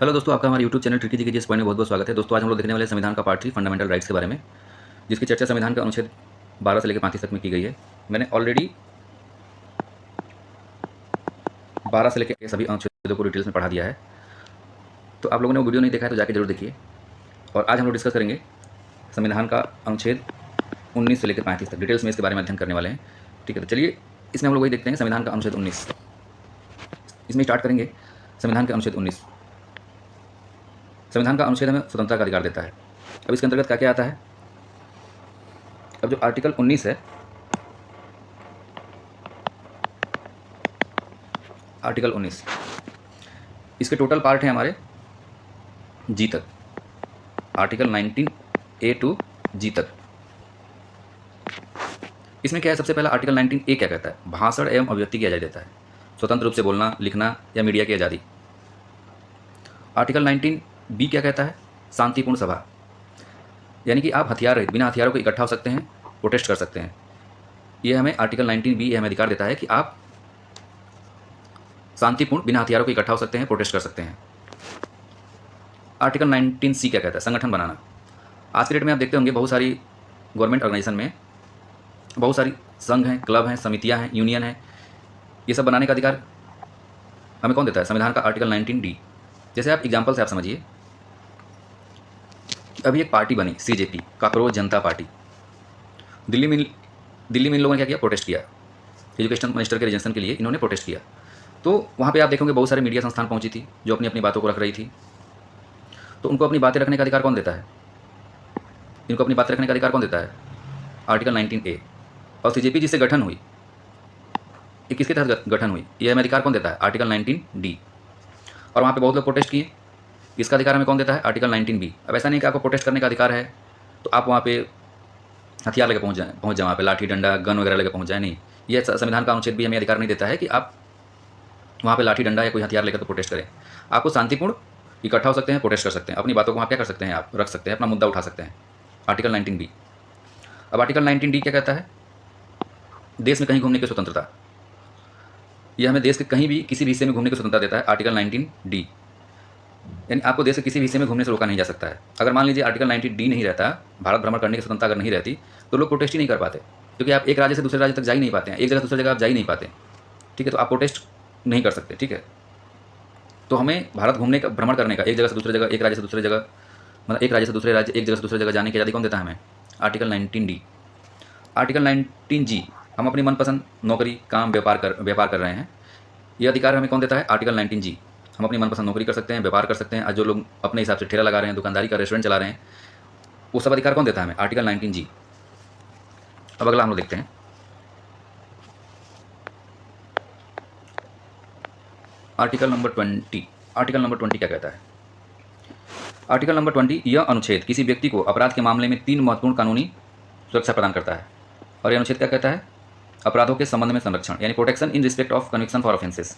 Hello दोस्तों, आपका हमारे यूट्यूब चैनल ट्रिकी जी के जिस पॉइंट में बहुत बहुत स्वागत है। दोस्तों, आज हम लोग देखने वाले हैं संविधान का पार्ट 3 फंडामेंटल राइट्स के बारे में, जिसकी चर्चा संविधान के अनुच्छेद 12 से लेकर 35 तक में की गई है। मैंने ऑलरेडी 12 से लेकर सभी अनुच्छेदों को डिटेल्स में पढ़ा दिया है, तो आप लोगों ने वो वीडियो नहीं देखा है तो जाके जरूर देखिए। और आज हम लोग डिस्कस करेंगे संविधान का अनुच्छेद 19 से लेकर 35 तक, डिटेल्स में इसके बारे में अध्ययन करने वाले हैं। ठीक है, तो चलिए इसमें हम लोग वही देखते हैं, संविधान का अनुच्छेद 19। इसमें स्टार्ट करेंगे संविधान के अनुच्छेद 19। संविधान का अनुच्छेद हमें स्वतंत्रता का अधिकार देता है। अब इसके अंतर्गत क्या क्या आता है? अब जो आर्टिकल 19 है, आर्टिकल 19, इसके टोटल पार्ट हैं हमारे जी तक, आर्टिकल 19A टू जी तक। इसमें क्या है? सबसे पहला आर्टिकल 19A क्या कहता है? भाषण एवं अभिव्यक्ति की आज़ादी देता है, स्वतंत्र रूप से बोलना, लिखना या मीडिया की आज़ादी। आर्टिकल 19B क्या कहता है? शांतिपूर्ण सभा, यानी कि आप हथियार रहित, बिना हथियारों के इकट्ठा हो सकते हैं, प्रोटेस्ट कर सकते हैं। ये हमें आर्टिकल 19B हमें अधिकार देता है कि आप शांतिपूर्ण बिना हथियारों के इकट्ठा हो सकते हैं, प्रोटेस्ट कर सकते हैं। आर्टिकल 19C क्या कहता है? संगठन बनाना। आज के डेट में आप देखते होंगे बहुत सारी गवर्नमेंट ऑर्गेनाइजेशन में बहुत सारी संघ हैं, क्लब हैं, समितियां हैं, यूनियन हैं। ये सब बनाने का अधिकार हमें कौन देता है? संविधान का आर्टिकल 19D। जैसे आप एग्जाम्पल से आप समझिए, अभी एक पार्टी बनी CJP, काकरोच जनता पार्टी। दिल्ली में इन लोगों ने क्या किया? प्रोटेस्ट किया। एजुकेशन मिनिस्टर के रिजेक्शन के लिए इन्होंने प्रोटेस्ट किया। तो वहाँ पे आप देखोगे बहुत सारे मीडिया संस्थान पहुंची थी जो अपनी अपनी बातों को रख रही थी। तो उनको अपनी बातें रखने का अधिकार कौन देता है? इनको अपनी बातें रखने का अधिकार कौन देता है? Article 19A। और CJP जिससे गठन हुई, ये किसके तहत गठन हुई? ये हमें अधिकार कौन देता है? Article 19D। और वहाँ पे बहुत लोग प्रोटेस्ट किए, इसका अधिकार हमें कौन देता है? Article 19B। अब ऐसा नहीं कि आपको प्रोटेस्ट करने का अधिकार है तो आप वहाँ पे हथियार लेकर पहुँच जाए वहाँ पे लाठी डंडा गन वगैरह लेकर पहुँच जाए, नहीं। ये संविधान का अनुच्छेद भी हमें अधिकार नहीं देता है कि आप वहाँ पे लाठी डंडा या कोई हथियार लेकर तो प्रोटेस्ट करें। आपको शांतिपूर्ण इकट्ठा हो सकते हैं, प्रोटेस्ट कर सकते हैं, अपनी बातों को वहाँ क्या कर सकते हैं, आप रख सकते हैं, अपना मुद्दा उठा सकते हैं। Article 19B। अब आर्टिकल 19D क्या कहता है? देश में कहीं घूमने की स्वतंत्रता। यह हमें देश के कहीं भी किसी भी हिस्से में घूमने की स्वतंत्रता देता है, आर्टिकल 19D। यानी आपको देश के किसी भी हिस्से में घूमने से रोका नहीं जा सकता है। अगर मान लीजिए आर्टिकल 19D नहीं रहता, भारत भ्रमण करने की स्वतंत्रता अगर नहीं रहती, तो लोग प्रोटेस्ट ही नहीं कर पाते, क्योंकि आप एक राज्य से दूसरे राज्य तक जा ही नहीं पाते हैं, एक जगह से दूसरी जगह आप जा ही नहीं पाते। ठीक है, तो आप प्रोटेस्ट नहीं कर सकते। ठीक है, तो हमें भारत घूमने का, भ्रमण करने का, एक जगह से दूसरे जगह, एक राज्य से दूसरे जगह, मतलब एक राज्य से दूसरे राज्य, एक जगह से दूसरे जगह जाने की आज़ादी कौन देता है हमें? Article 19D। आर्टिकल 19G, हम अपनी मनपसंद नौकरी, काम, व्यापार कर रहे हैं, ये अधिकार हमें कौन देता है? Article 19G। हम अपनी मनपसंद नौकरी कर सकते हैं, व्यापार कर सकते हैं। आज जो लोग अपने हिसाब से ठेला लगा रहे हैं, दुकानदारी का, रेस्टोरेंट चला रहे हैं, वो सब अधिकार कौन देता है हमें? Article 19G। अब अगला हम लोग देखते हैं आर्टिकल नंबर 20। आर्टिकल नंबर 20 क्या कहता है? आर्टिकल नंबर 20, यह अनुच्छेद किसी व्यक्ति को अपराध के मामले में 3 महत्वपूर्ण कानूनी सुरक्षा प्रदान करता है। और यह अनुच्छेद क्या कहता है? अपराधों के संबंध में संरक्षण, यानी protection in respect of conviction for offences.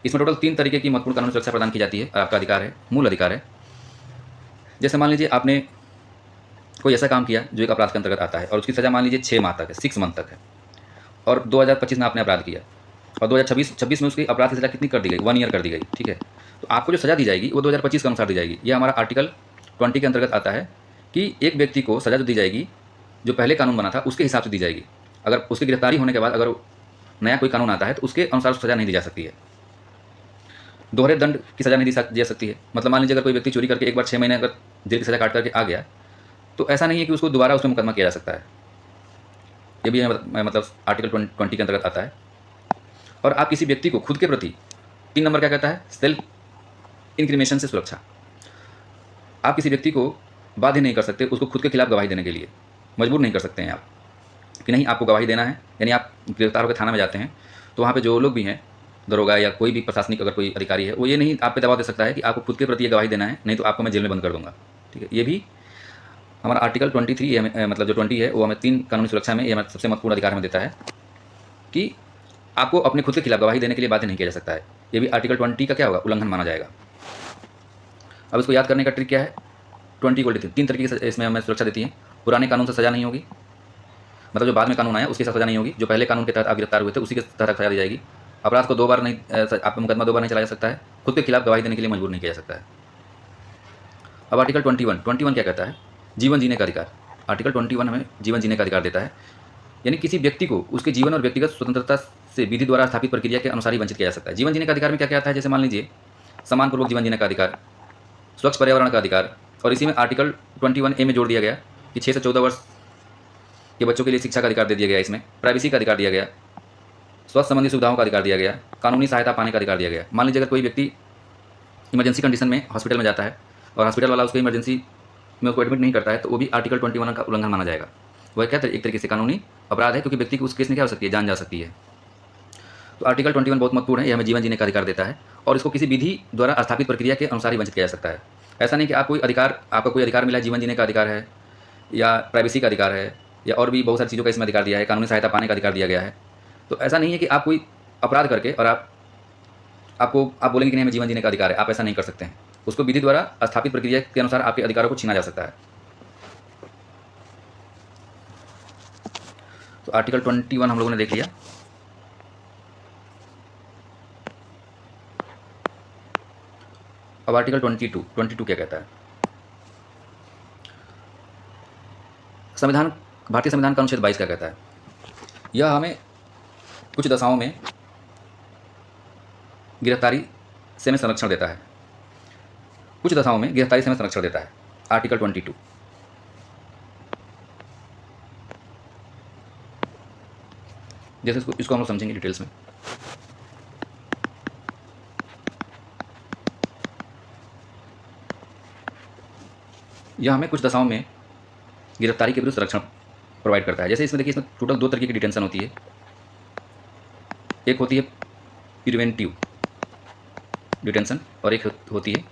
इसमें टोटल 3 तरीके की महत्वपूर्ण कानूनी सुरक्षा प्रदान की जाती है, आपका अधिकार है, मूल अधिकार है। जैसे मान लीजिए आपने कोई ऐसा काम किया जो एक अपराध के अंतर्गत आता है, और उसकी सज़ा मान लीजिए 6 माह तक है, 6 मंथ तक है, और 2025 में आपने अपराध किया, और 2026 में उसकी अपराध की सज़ा कितनी कर दी गई? 1 ईयर कर दी गई। ठीक है, तो आपको जो सज़ा दी जाएगी वो 2025 के अनुसार दी जाएगी। ये हमारा आर्टिकल 20 के अंतर्गत आता है कि एक व्यक्ति को सज़ा जो दी जाएगी, जो पहले कानून बना था उसके हिसाब से दी जाएगी। अगर उसकी गिरफ्तारी होने के बाद अगर नया कोई कानून आता है तो उसके अनुसार सज़ा नहीं दी जा सकती है, दोहरे दंड की सज़ा नहीं दी जा सकती है। मतलब मान लीजिए अगर कोई व्यक्ति चोरी करके एक बार 6 महीने अगर जेल की सज़ा काट करके आ गया, तो ऐसा नहीं है कि उसको दोबारा उसमें मुकदमा किया जा सकता है। ये भी मतलब आर्टिकल 20 के अंतर्गत आता है। और आप किसी व्यक्ति को खुद के प्रति, 3 नंबर क्या कहता है? सेल्फ इंक्रिमिनेशन से सुरक्षा। आप किसी व्यक्ति को बाध्य नहीं कर सकते उसको खुद के खिलाफ गवाही देने के लिए, मजबूर नहीं कर सकते हैं आप कि नहीं आपको गवाही देना है। यानी आप गिरफ्तार होकर थाना में जाते हैं तो वहाँ पे जो लोग भी हैं, दरोगा या कोई भी प्रशासनिक अगर कोई अधिकारी है, वो ये नहीं आप पे दबाव दे सकता है कि आपको खुद के प्रति ये गवाही देना है, नहीं तो आपको मैं जेल में बंद कर दूंगा। ठीक है, ये भी हमारा आर्टिकल 23 हमें, मतलब जो 20 है वो हमें 3 कानूनी सुरक्षा में ये हमें सबसे महत्वपूर्ण अधिकार हमें देता है कि आपको अपने खुद के खिलाफ गवाही देने के लिए बाध्य नहीं किया जा सकता है। ये भी आर्टिकल 20 का क्या होगा? उल्लंघन माना जाएगा। अब इसको याद करने का ट्रिक क्या है? 20 को लेते 3 तरीके से इसमें हमें सुरक्षा देती है। पुराने कानून से सज़ा नहीं होगी, मतलब जो बाद में कानून आया उसके साथ सज़ा नहीं होगी, जो पहले कानून के तहत आप गिरफ्तार हुए थे उसी के तहत सज़ा दी जाएगी। अपराध को 2 बार नहीं, आप मुकदमा 2 बार नहीं चलाया जा सकता है। खुद के खिलाफ गवाही देने के लिए मजबूर नहीं किया जा सकता है। अब आर्टिकल 21 क्या कहता है? जीवन जीने का अधिकार। आर्टिकल 21 हमें जीवन जीने का अधिकार देता है, यानी किसी व्यक्ति को उसके जीवन और व्यक्तिगत स्वतंत्रता से विधि द्वारा स्थापित प्रक्रिया के अनुसार ही वंचित किया जा सकता है। जीवन जीने का अधिकार में क्या क्या आता है? जैसे मान लीजिए सम्मानपूर्वक जीवन जीने का अधिकार, स्वच्छ पर्यावरण का अधिकार, और इसी में आर्टिकल 21A में जोड़ दिया गया कि 6 से 14 वर्ष के बच्चों के लिए शिक्षा का अधिकार दे दिया गया, इसमें प्राइवेसी का अधिकार दिया गया, स्वास्थ्य संबंधी सुविधाओं का अधिकार दिया गया, कानूनी सहायता पाने का अधिकार दिया गया। मान लीजिए अगर कोई व्यक्ति इमरजेंसी कंडीशन में हॉस्पिटल में जाता है और हॉस्पिटल वाला उसको इमरजेंसी में उसको एडमिट नहीं करता है, तो वो भी आर्टिकल 21 का उल्लंघन माना जाएगा। वह क्या एक तरीके से कानूनी अपराध है, क्योंकि व्यक्ति की उस केस में क्या हो सकती है? जान जा सकती है। तो आर्टिकल 21 बहुत महत्वपूर्ण है, यह हमें जीवन जीने का अधिकार देता है और इसको किसी विधि द्वारा स्थापित प्रक्रिया के अनुसार ही वंचित किया जा सकता है। ऐसा नहीं कि आप कोई अधिकार, आपका कोई अधिकार मिला है, जीवन जीने का अधिकार है या प्राइवेसी का अधिकार है या और भी बहुत सारी चीज़ों का इसमें अधिकार दिया है, कानूनी सहायता पाने का अधिकार दिया गया है। तो ऐसा नहीं है कि आप कोई अपराध करके और आप बोलेंगे कि नहीं हमें जीवन जीने का अधिकार है, आप ऐसा नहीं कर सकते हैं। उसको विधि द्वारा स्थापित प्रक्रिया के अनुसार आपके अधिकारों को छीना जा सकता है। तो आर्टिकल 21 हम लोगों ने देख लिया। अब आर्टिकल 22 क्या कहता है? संविधान, भारतीय संविधान का अनुच्छेद 22 क्या कहता है? यह हमें कुछ दशाओं में गिरफ्तारी से हमें संरक्षण देता है। कुछ दशाओं में गिरफ्तारी से हमें संरक्षण देता है आर्टिकल 22। जैसे इसको हम लोग समझेंगे डिटेल्स में। यह हमें कुछ दशाओं में गिरफ्तारी के विरुद्ध संरक्षण प्रोवाइड करता है। जैसे इसमें देखिए, इसमें टोटल 2 तरीके की डिटेंशन होती है। एक होती है प्रिवेंटिव डिटेंशन और एक होती है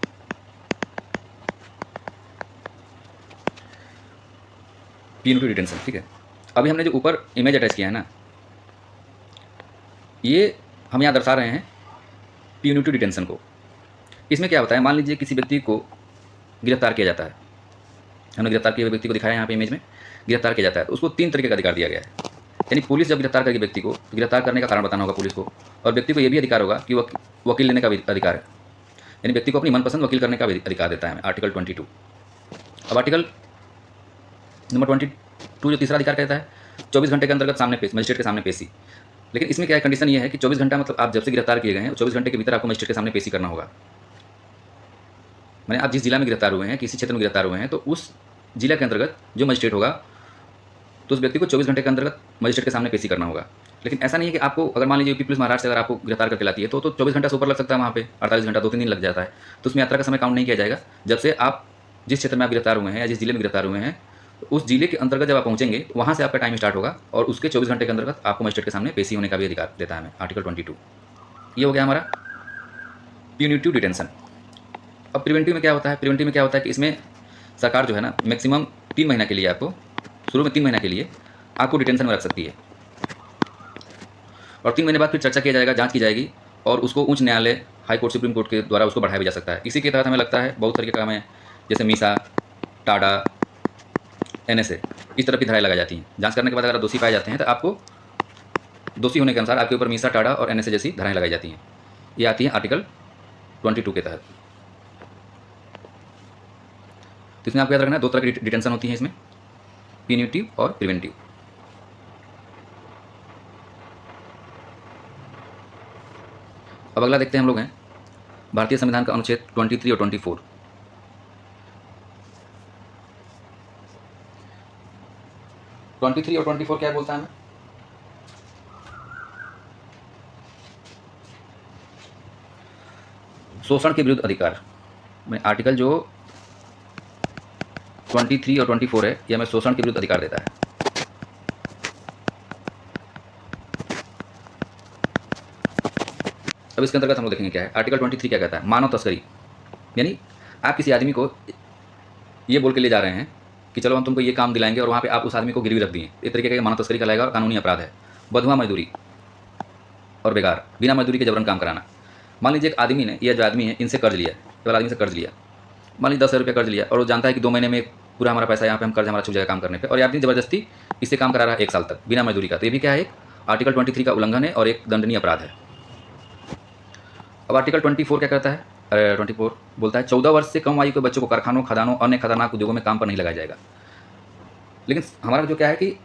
प्यूनिटिव डिटेंशन। ठीक है, अभी हमने जो ऊपर इमेज अटैच किया है ना, ये हम यहाँ दर्शा रहे हैं प्यूनिटिव डिटेंशन को। इसमें क्या होता है? मान लीजिए किसी व्यक्ति को गिरफ्तार किया जाता है, हमने गिरफ्तार किए हुए व्यक्ति को दिखाया यहाँ पे इमेज में, गिरफ्तार किया जाता है तो उसको 3 तरीके का अधिकार दिया गया है। यानी पुलिस जब गिरफ्तार करेगी व्यक्ति को, तो गिरफ्तार करने का कारण बताना होगा पुलिस को, और व्यक्ति को यह भी अधिकार होगा कि वकील लेने का भी अधिकार है, यानी व्यक्ति को अपनी मनपसंद वकील करने का भी अधिकार देता है आर्टिकल 22। अब आर्टिकल नंबर 22 जो तीसरा अधिकार कहता है 24 घंटे के अंतर्गत मजिस्ट्रेट के सामने पेशी। लेकिन इसमें क्या कंडीशन ये है कि 24 घंटा मतलब आप जब से गिरफ्तार किए गए हैं 24 घंटे के भीतर आपको मजिस्ट्रेट के सामने पेशी करना होगा। मैंने आप जिस जिला में गिरफ्तार हुए हैं, किसी क्षेत्र में गिरफ्तार हुए हैं, तो उस जिला के अंतर्गत जो मजिस्ट्रेट होगा तो उस व्यक्ति को 24 घंटे के अंतर्गत मजिस्ट्रेट के सामने पेशी करना होगा। लेकिन ऐसा नहीं है कि आपको, अगर मान लीजिए यूपी पुलिस महाराष्ट्र से अगर आपको गिरफ्तार करके लाती है तो 24 घंटा से ऊपर लग सकता है, वहाँ पे 48 घंटा 2-3 दिन लग जाता है। तो उसमें यात्रा का समय काउंट नहीं किया जाएगा। जब से आप जिस क्षेत्र में आप गिरफ्तार हुए हैं या जिस जिले में गिरफ्तार हुए हैं, तो उस जिले के अंतर्गत जब आप पहुँचेंगे वहाँ से आपका टाइम स्टार्ट होगा और उसके 24 घंटे के अंतर्गत आपको मजिस्ट्रेट के सामने पेशी होने का भी अधिकार देता है हमें आर्टिकल 22। ये हो गया हमारा प्यूनिटिव डिटेंशन। अब प्रिवेंटिव में क्या होता है? प्रिवेंटिव में क्या होता है कि इसमें सरकार जो है ना, मैक्सिमम 3 महीना के लिए आपको, शुरू में 3 महीना के लिए आपको डिटेंशन में रख सकती है और 3 महीने बाद फिर चर्चा किया जाएगा, जांच की जाएगी और उसको उच्च न्यायालय, हाई कोर्ट, सुप्रीम कोर्ट के द्वारा उसको बढ़ाया भी जा सकता है। इसी के तहत हमें लगता है बहुत तरीके का हमें, जैसे मीसा, टाडा, NSA, इस तरह की धाराएं लगाई जाती हैं। जांच करने के बाद अगर दोषी पाए जाते हैं तो आपको दोषी होने के अनुसार आपके ऊपर मीसा, टाडा और NSA जैसी धाराएं लगाई जाती हैं। ये आती हैं आर्टिकल 22 के तहत। तो इसमें आपको याद रखना है 2 तरह की डिटेंशन होती है इसमें, प्यूनिटिव और प्रिवेंटिव। अब अगला देखते हैं हम लोग हैं भारतीय संविधान का अनुच्छेद 23 और 24। और 24 क्या बोलता है हमें? शोषण के विरुद्ध अधिकार। मैं आर्टिकल जो 23 और 24 है, ये हमें शोषण के विरुद्ध अधिकार देता है। अब इसके अंतर्गत हम लोग देखेंगे क्या है। आर्टिकल 23 क्या कहता है? मानव तस्करी, यानी आप किसी आदमी को ये बोल के ले जा रहे हैं कि चलो हम तुमको ये काम दिलाएंगे और वहाँ पे आप उस आदमी को गिरवी रख दिए, इस तरीके का मानव तस्करी कहलाएगा और कानूनी अपराध है। बंधुआ मजदूरी और बेगार, बिना मजदूरी के जबरन काम कराना। मान लीजिए एक आदमी ने, यह जो आदमी है, इनसे कर्ज लिया, केवल आदमी से कर्ज लिया, मान लीजिए 10,000 रुपये कर्ज लिया और वो जानता है कि 2 महीने में पूरा हमारा पैसा यहाँ पे हम कर्ज हमारा छूट जाएगा काम करने पे, और ये आदमी ज़बरदस्ती इससे काम करा रहा है 1 साल तक बिना मजदूरी का। तो ये भी क्या है? एक आर्टिकल 23 का उल्लंघन है और एक दंडनीय अपराध है। अब आर्टिकल 24 क्या कहता है? 24 बोलता है 14 वर्ष से कम आयु के बच्चों को कारखानों, खदानों, अन्य खतरनाक उद्योगों में काम पर नहीं लगाया जाएगा। लेकिन हमारा जो क्या है कि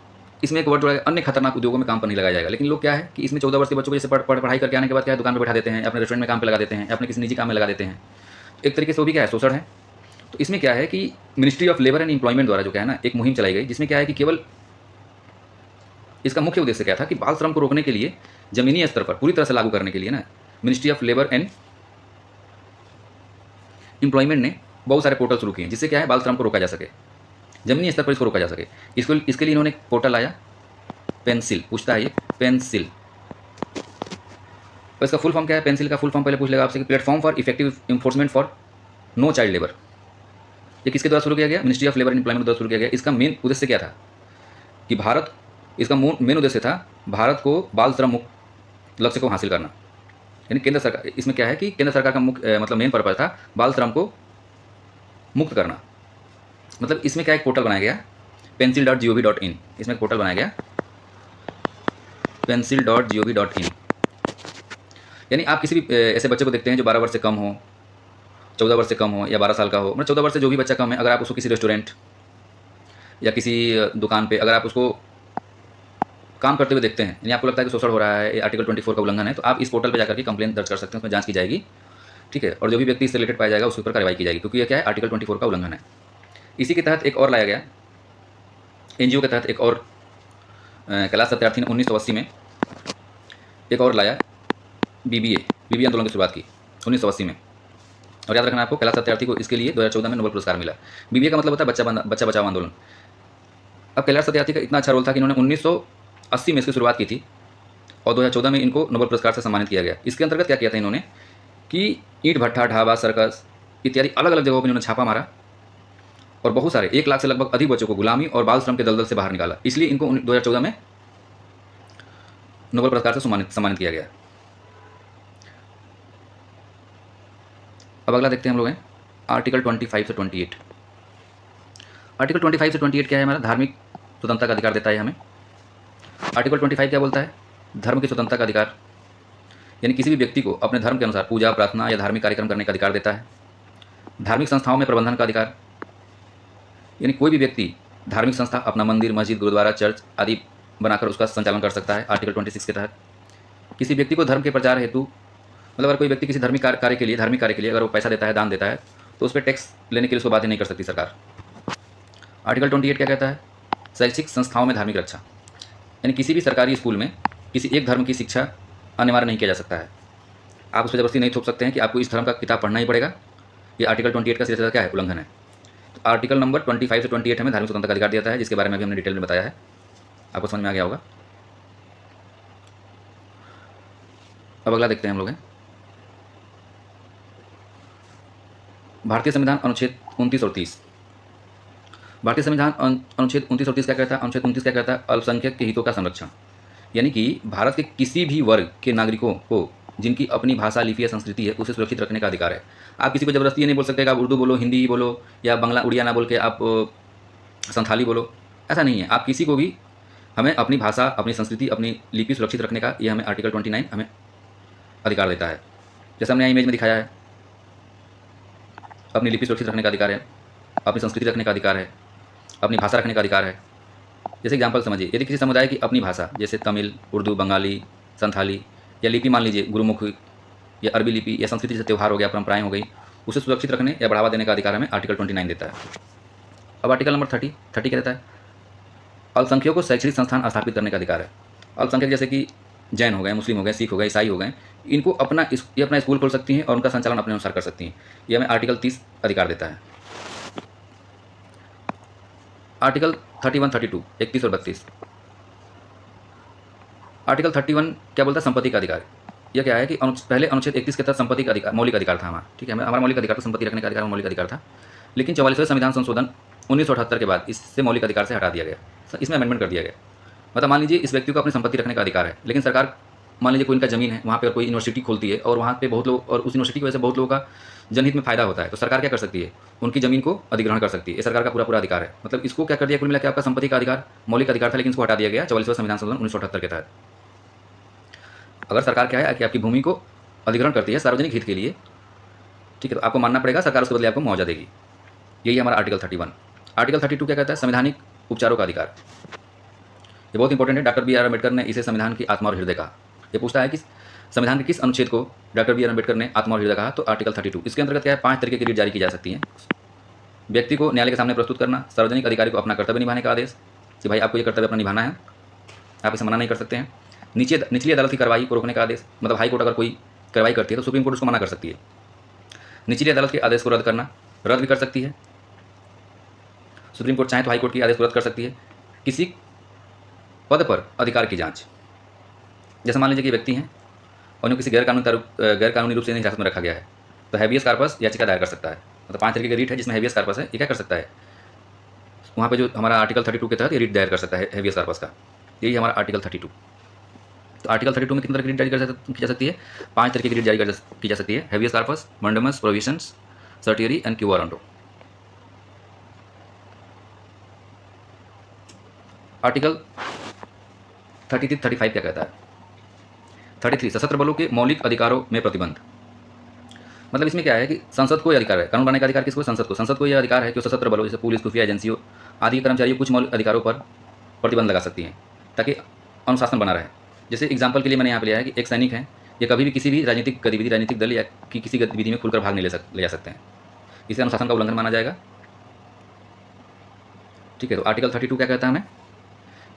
इसमें एक वर्ड जोड़ा है, अन्य खतरनाक उद्योगों में काम पर नहीं लगाया जाएगा। लेकिन लोग क्या है कि इसमें 14 वर्ष के बच्चों को जैसे पढ़ाई करके आने के बाद क्या है, दुकान पर बैठा देते हैं, अपने रेस्टोरेंट में काम पे लगा देते हैं, अपने किसी निजी काम में लगा देते हैं। एक तरीके से वो भी क्या है, शोषण है। तो इसमें क्या है कि ministry of labour and employment द्वारा जो क्या है ना, एक मुहिम चलाई गई, जिसमें क्या है कि केवल इसका मुख्य उद्देश्य क्या था कि बाल श्रम को रोकने के लिए जमीनी स्तर पर पूरी तरह से लागू करने के लिए ना, ministry of labour and employment ने बहुत सारे पोर्टल शुरू किए, जिससे क्या है बाल श्रम को रोका जा सके, जमीनी स्तर पर इसको रोका जा सके। इसके लिए इन्होंने एक पोर्टल आया, पेंसिल, पूछता है ये पेंसिल। तो इसका फुल फॉर्म क्या है? पेंसिल का फुल फॉर्म पहले पूछ लेगा आपसे कि platform for effective enforcement for no child labour. ये किसके द्वारा शुरू किया गया? Ministry of labour and employment द्वारा शुरू किया गया। इसका मेन उद्देश्य क्या था कि इसका मेन उद्देश्य था भारत को बाल श्रम मुक्त लक्ष्य को हासिल करना। यानी केंद्र सरकार, इसमें क्या है कि केंद्र सरकार का मुख्य मतलब मेन पर्पज था बाल श्रम को मुक्त करना। मतलब इसमें क्या एक पोर्टल बनाया गया, pencil.gov.in, इसमें एक पोर्टल बनाया गया pencil.gov.in। यानी आप किसी भी ऐसे बच्चे को देखते हैं जो 12 वर्ष से कम हो, 14 वर्ष से कम हो या 12 साल का हो, मतलब 14 वर्ष से जो भी बच्चा कम है, अगर आप उसको किसी रेस्टोरेंट या किसी दुकान पे अगर आप उसको काम करते हुए देखते हैं, यानी आपको लगता है कि शोषण हो रहा है, ये आर्टिकल 24 का उल्लंघन है, तो आप इस पोर्टल पर जाकर के कंप्लेंट दर्ज कर सकते हैं, उसमें जांच की जाएगी, ठीक है। और जो भी व्यक्ति इससे रिलेटेड पाया जाएगा उसके ऊपर कार्रवाई की जाएगी, क्योंकि यह क्या है, आर्टिकल 24 का उल्लंघन है। इसी के तहत एक और लाया गया, एनजीओ के तहत एक और कैलाश सत्यार्थी ने 1980 में एक और लाया, बीबीए आंदोलन की शुरुआत की 1980 में। और याद रखना आपको, कैलाश सत्यार्थी को इसके लिए 2014 में नोबेल पुरस्कार मिला। बीबीए का मतलब होता है बच्चा बचाओ आंदोलन। अब कैलाश सत्यार्थी का इतना अच्छा रोल था कि इन्होंने 1980 में इसकी शुरुआत की थी और 2014 में इनको नोबेल पुरस्कार से सम्मानित किया गया। इसके अंतर्गत क्या किया था इन्होंने कि ईंट भट्ठा, ढाबा, सर्कस इत्यादि अलग अलग जगहों पर इन्होंने छापा मारा और बहुत सारे 1 लाख से लगभग अधिक बच्चों को गुलामी और बाल श्रम के दलदल से बाहर निकाला। इसलिए इनको 2014 में नोबेल पुरस्कार से सम्मानित किया गया। अब अगला देखते हैं हम लोग हैं आर्टिकल 25 से 28। आर्टिकल 25 से 28 क्या है? हमारा धार्मिक स्वतंत्रता का अधिकार देता है हमें। आर्टिकल 25 क्या बोलता है? धर्म की स्वतंत्रता का अधिकार, यानी किसी भी व्यक्ति को अपने धर्म के अनुसार पूजा, प्रार्थना या धार्मिक कार्यक्रम करने का अधिकार देता है। धार्मिक संस्थाओं में प्रबंधन का अधिकार, यानी कोई भी व्यक्ति धार्मिक संस्था अपना मंदिर, मस्जिद, गुरुद्वारा, चर्च आदि बनाकर उसका संचालन कर सकता है आर्टिकल 26 के तहत। किसी व्यक्ति को धर्म के प्रचार हेतु, मतलब अगर कोई व्यक्ति किसी धार्मिक कार्य के लिए अगर वो पैसा देता है, दान देता है, तो उस पर टैक्स लेने के लिए उसको बाध्य नहीं कर सकती सरकार। आर्टिकल 28 क्या कहता है? शैक्षिक संस्थाओं में धार्मिक रक्षा, यानी किसी भी सरकारी स्कूल में किसी एक धर्म की शिक्षा अनिवार्य नहीं किया जा सकता है। आप उस पर जबरदस्ती नहीं थोप सकते हैं कि आपको इस धर्म का किताब पढ़ना ही पड़ेगा। ये आर्टिकल 28 का सीधा क्या है? उल्लंघन है। तो आर्टिकल नंबर 25 से 28 हमें धार्मिक स्वतंत्रता का अधिकार देता है, जिसके बारे में भी हमने डिटेल में बताया है, आपको समझ में आ गया होगा। अब अगला देखते हैं हम लोग हैं भारतीय संविधान अनुच्छेद 29 और 30। भारतीय संविधान अनुच्छेद 29 और 30 क्या कहता है? अनुच्छेद 29 क्या कहता है? अल्पसंख्यक के हितों का संरक्षण, यानी कि भारत के किसी भी वर्ग के नागरिकों को जिनकी अपनी भाषा, लिपि या संस्कृति है, उसे सुरक्षित रखने का अधिकार है। आप किसी को जबरदस्ती ये नहीं बोल सकते कि आप उर्दू बोलो, हिंदी बोलो या बांग्ला उड़िया ना बोल के आप संथाली बोलो, ऐसा नहीं है। आप किसी को भी, हमें अपनी भाषा, अपनी संस्कृति, अपनी लिपि सुरक्षित रखने का ये हमें आर्टिकल 29 हमें अधिकार देता है। जैसे हमने इमेज में दिखाया है, अपनी लिपि सुरक्षित रखने का अधिकार है, अपनी संस्कृति रखने का अधिकार है, अपनी भाषा रखने का अधिकार है। जैसे एग्जाम्पल समझिए, यदि किसी समुदाय की अपनी भाषा जैसे तमिल, उर्दू, बंगाली, संथाली या लिपि मान लीजिए गुरुमुख या अरबी लिपि या संस्कृति जैसे त्यौहार हो गया, परंपराएं हो गई, उसे सुरक्षित रखने या बढ़ावा देने का अधिकार हमें आर्टिकल 29 देता है। अब आर्टिकल नंबर 30 क्या देता है? अल्पसंख्यकों को शैक्षणिक संस्थान स्थापित करने का अधिकार है। अल्पसंख्यक जैसे कि जैन हो गए, मुस्लिम हो गए, सिख हो गए, ईसाई हो गए, इनको अपना स्कूल खोल सकती हैं और उनका संचालन अपने अनुसार कर सकती हैं। ये हमें आर्टिकल 30 अधिकार देता है। आर्टिकल 31, 32, 31 और 32। आर्टिकल 31 क्या बोलता है? संपत्ति का अधिकार। यह क्या है कि पहले अनुच्छेद 31 के तहत संपत्ति का अधिकार मौलिक अधिकार था हमारा, ठीक है, हमारा मौलिक अधिकार था, संपत्ति रखने का अधिकार मौलिक अधिकार था। लेकिन 44वें संविधान संशोधन 1978 के बाद इससे मौलिक अधिकार से हटा दिया गया, इसमें अमेंडमेंट कर दिया गया। मतलब मान लीजिए इस व्यक्ति को अपनी संपत्ति रखने का अधिकार है, लेकिन सरकार, मान लीजिए कोई इनका ज़मीन है, वहाँ पर कोई यूनिवर्सिटी खोलती है और वहाँ पे बहुत लोग, और उस यूनिवर्सिटी की वजह से बहुत लोगों का जनहित में फायदा होता है, तो सरकार क्या कर सकती है? उनकी ज़मीन को अधिग्रहण कर सकती है। ये सरकार का पूरा अधिकार है। मतलब इसको क्या कर दिया, कुल मिला के आपका संपत्ति का अधिकार मौलिक अधिकार था, लेकिन इसको हटा दिया गया 44वें संविधान संशोधन 1978 के तहत। अगर सरकार क्या है कि आपकी भूमि को अधिग्रहण करती है सार्वजनिक हित के लिए, ठीक है, तो आपको मानना पड़ेगा, सरकार उसके बदले आपको मुआवजा देगी। यही हमारा आर्टिकल 31। आर्टिकल 32 क्या कहता है? संवैधानिक उपचारों का अधिकार। ये बहुत इंपॉर्टेंट है। डॉक्टर बी आर अम्बेडकर ने इसे संविधान की आत्मा और हृदय कहा। ये पूछता है कि संविधान के किस अनुच्छेद को डॉक्टर बी आर अम्बेडकर ने आत्मा और हृदय कहा? तो आर्टिकल 32। इसके अंतर्गत क्या है? 5 तरीके की रीट जारी की जा सकती है। व्यक्ति को न्यायालय के सामने प्रस्तुत करना, सार्वजनिक अधिकारी को अपना कर्तव्य निभाने का आदेश कि भाई आपको ये कर्तव्य अपना निभाना है, आप इसे मना नहीं कर सकते हैं। निचली अदालत की कार्रवाई को रोकने का आदेश, मतलब हाई कोर्ट अगर कोई कार्रवाई करती है तो सुप्रीम कोर्ट उसको मना कर सकती है। निचली अदालत के आदेश को रद्द करना, रद्द भी कर सकती है सुप्रीम कोर्ट, चाहे तो हाई कोर्ट की आदेश को रद्द कर सकती है। किसी पद पर अधिकार की जांच, जैसे मान लीजिए कि व्यक्ति हैं और उन्हें किसी गैरकानूनी रूप से हिरासत में रखा गया है, तो हैबियस कार्पस याचिका दायर कर सकता है। मतलब 5 तरीके की रीट है जिसमें हैबियस कार्पस है, ये क्या कर सकता है? वहाँ पे जो हमारा आर्टिकल 32 के तहत ये रीट दायर कर सकता है हैबियस कार्पस का। यही हमारा आर्टिकल 32। तो आर्टिकल 32 में कितने तरह की रीट जारी की जा सकती है? 5 तरीके की रीट जारी की जा सकती है। Habeas corpus, mandamus, provisions, certiorari and quo warranto. Article 33-35 क्या कहता है? 33 सशस्त्र बलों के मौलिक अधिकारों में प्रतिबंध। मतलब इसमें क्या है कि संसद को यह अधिकार है, कानून बनाने का अधिकार किसको? संसद को यह अधिकार है कि सशस्त्र बलों जैसे पुलिस, खुफिया एजेंसियों आदि के कर्मचारियों कुछ मौलिक अधिकारों पर प्रतिबंध लगा सकती हैं ताकि अनुशासन बना रहे। जैसे एग्जाम्पल के लिए मैंने यहाँ पे लिया है कि एक सैनिक है, ये कभी भी किसी भी राजनीतिक गतिविधि, राजनीतिक दल या कि किसी गतिविधि में खुलकर भाग नहीं ले जा सकते हैं। इसे अनुशासन का उल्लंघन माना जाएगा। ठीक है, तो आर्टिकल 32 क्या कहता है हमें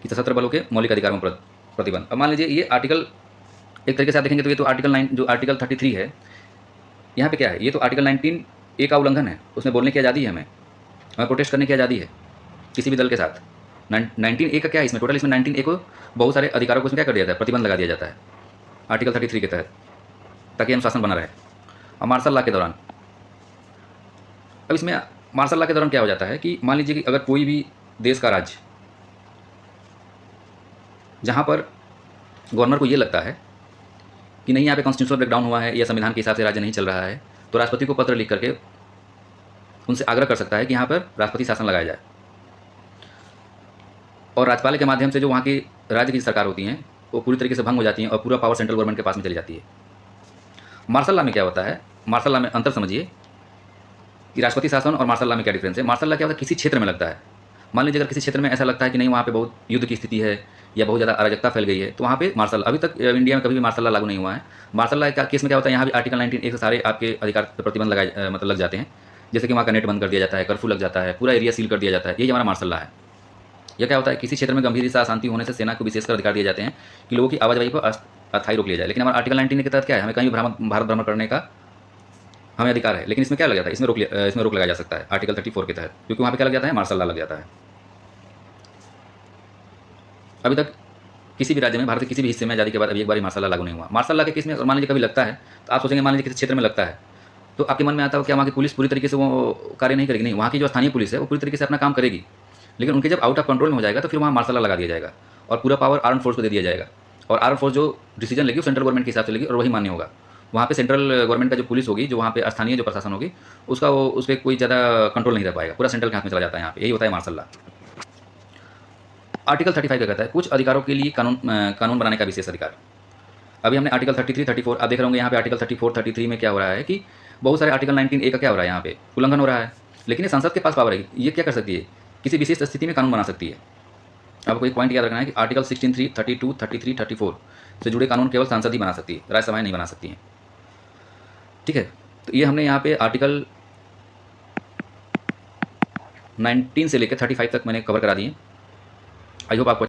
कि सशस्त्र बलों के मौलिक अधिकारों पर प्रतिबंध। अब मान लीजिए ये आर्टिकल एक तरीके से आप देखेंगे तो ये तो आर्टिकल 33 है, यहाँ पे क्या है? ये तो आर्टिकल 19A का उल्लंघन है। उसमें बोलने की आज़ादी है, हमें प्रोटेस्ट करने की आज़ादी है किसी भी दल के साथ। 19A का क्या है इसमें? टोटल इसमें 19A को बहुत सारे अधिकारों को इसमें क्या कर दिया जाता है? प्रतिबंध लगा दिया जाता है आर्टिकल 33 के तहत, ताकि अनुशासन बना रहे। अब मार्शल लॉ के दौरान, अब इसमें मार्शल लॉ के दौरान क्या हो जाता है कि मान लीजिए कि अगर कोई भी देश का राज्य, जहाँ पर गवर्नर को ये लगता है कि नहीं यहाँ पे कॉन्स्टिट्यूशनल ब्रेकडाउन हुआ है या संविधान के हिसाब से राज्य नहीं चल रहा है, तो राष्ट्रपति को पत्र लिख करके उनसे आग्रह कर सकता है कि यहाँ पर राष्ट्रपति शासन लगाया जाए। और राज्यपाल के माध्यम से जो वहाँ की राज्य की सरकार होती हैं वो पूरी तरीके से भंग हो जाती हैं और पूरा पावर सेंट्रल गवर्नमेंट के पास में चली जाती है। मार्शल लॉ में क्या होता है? मार्शल लॉ में अंतर समझिए कि राष्ट्रपति शासन और मार्शल लॉ में क्या डिफरेंस है। मार्शल लॉ क्या होता है? किसी क्षेत्र में लगता है। मान लीजिए अगर किसी क्षेत्र में ऐसा लगता है कि नहीं वहाँ पे बहुत युद्ध की स्थिति है या बहुत ज़्यादा अराजकता फैल गई है, तो वहाँ पे मार्शल, अभी तक इंडिया में कभी भी मार्शल लॉ लागू नहीं हुआ है। मार्शल लॉ का केस में क्या होता है? यहाँ भी आर्टिकल 19A से सारे आपके अधिकार पर प्रतिबंध लगाए मतलब लग जाते हैं। जैसे कि वहाँ का नेट बंद कर दिया जाता है, कर्फ्यू लग जाता है, पूरा एरिया सील कर दिया जाता है। यही हमारा मार्शल लॉ है। यह क्या होता है? किसी क्षेत्र में गंभीर हिंसा अशांति होने से सेना को विशेषकर अधिकार दिए जाते हैं कि लोगों की आवाजाही पर अस्थायी रोक लिया जाए। लेकिन हमारा आर्टिकल 19 के तहत क्या है? हमें कहीं भी भारत भ्रमण करने का हमें अधिकार है, लेकिन इसमें क्या लग जाता है? इसमें रोक लगाया जा सकता है आर्टिकल 34 के तहत, क्योंकि वहाँ पे क्या लग जाता है? मार्शल लॉ लग जाता है। अभी तक किसी भी राज्य में, भारत के किसी भी हिस्से में आज़ादी के बाद अभी एक बार मार्शल लॉ लागू नहीं हुआ। मार्शल लॉ के केस में मान लीजिए कभी लगता है तो आप सोचेंगे मान लीजिए किसी क्षेत्र में लगता है तो आपके मन में आता है क्या वहाँ की पुलिस पूरी तरीके से वो कार्य नहीं करेगी? नहीं, वहाँ की जो स्थानीय पुलिस है वो पूरी तरीके से अपना काम करेगी, लेकिन उनके जब आउट ऑफ कंट्रोल में हो जाएगा तो फिर वहाँ मार्शल लॉ लगा दिया जाएगा और पूरा पावर आर्म फोर्स को दे दिया जाएगा। और आर्म फोर्स जो डिसीजन लेगी वो सेंट्रल गवर्नमेंट के हिसाब से लेगी और वही मान्य होगा। वहाँ पे सेंट्रल गवर्नमेंट का जो पुलिस होगी, जो वहाँ पे स्थानीय जो प्रशासन होगी, उसका वो उस पर कोई ज़्यादा कंट्रोल नहीं रह पाएगा, पूरा सेंट्रल के हाथ में चला जाता है। यहाँ पे यही होता है मार्शल लॉ। आर्टिकल 35 क्या कहता है? कुछ अधिकारों के लिए कानून बनाने का विशेष अधिकार। अभी हमने आर्टिकल 33, 34 आप देख रहे होंगे यहाँ पे आर्टिकल 34, 33 में क्या हो रहा है कि बहुत सारे आर्टिकल 19A का क्या हो रहा है? यहाँ पे उल्लंघन हो रहा है, लेकिन ये संसद के पास पावर है, ये क्या कर सकती है? किसी विशेष स्थिति में कानून बना सकती है। आपको एक पॉइंट याद रखना है कि आर्टिकल 16(3), 32, 33, 34 से जुड़े कानून केवल संसद ही बना सकती है, राज्यसभाएं नहीं बना सकती हैं। ठीक है, तो ये हमने यहाँ पे आर्टिकल 19 से लेकर 35 तक मैंने कवर करा दिए। आई होप आपको